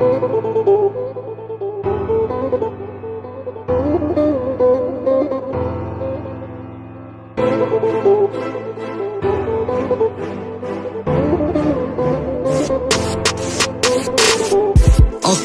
Ах,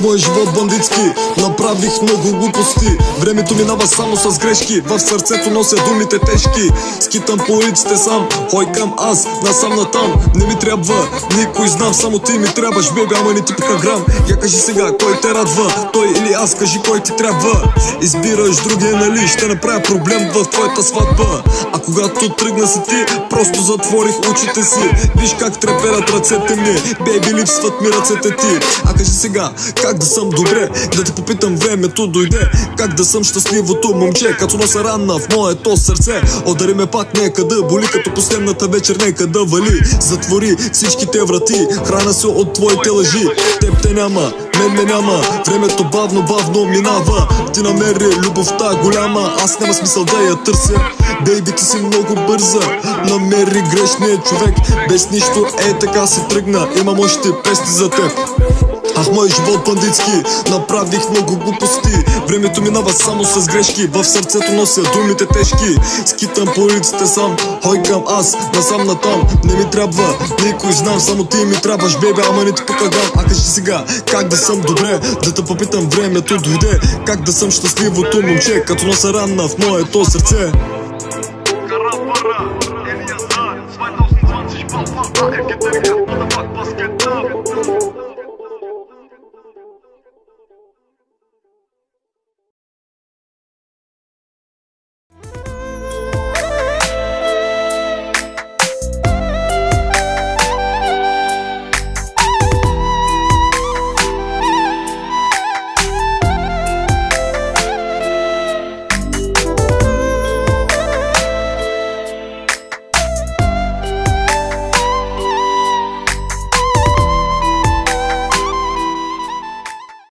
мой живот бандитски, направих много глупости. Времето минава само с грешки, в сърцето нося думите тежки. Скитам по улиците сам, хойкам аз, насам натам. Не ми трябва никой, знам, само ти ми трябваш, бебе, ама не ти пика грам. Я кажи сега, кой те радва, той или аз, кажи кой ти трябва. Избираш другия, нали, ще направя проблем в твоята сватба. А когато тръгна си ти, просто затворих очите си. Виж как треперят ръцете ми, бейби, липсват ми ръцете ти. А кажи сега, как да съм добре, да те попитам, времето дойде. Как да съм щастливото момче, като нося рана в моето сърце. Удари ме пак, нека да боли, като последната вечер, нека да вали. Затвори всичките врати, храна се от твоите лъжи. Теб те няма, мен ме няма, времето бавно, бавно минава. Ти намери любовта голяма, аз няма смисъл да я търся. Бейби, ти си много бърза, намери грешния човек. Без нищо, така си тръгна, имам още песни за теб. Ах, мой живот бандитски, направих много глупости. Времето минава само с грешки, в сърцето нося думите тежки. Скитам по улиците сам, хойкам аз, насам натам. Не ми трябва никой, знам, само ти ми трябваш, бебе, ама не ти пука грам. А кажи сега, как да съм добре, да те попитам, времето дойде. Как да съм щастливото момче, като нося рана в моето сърце.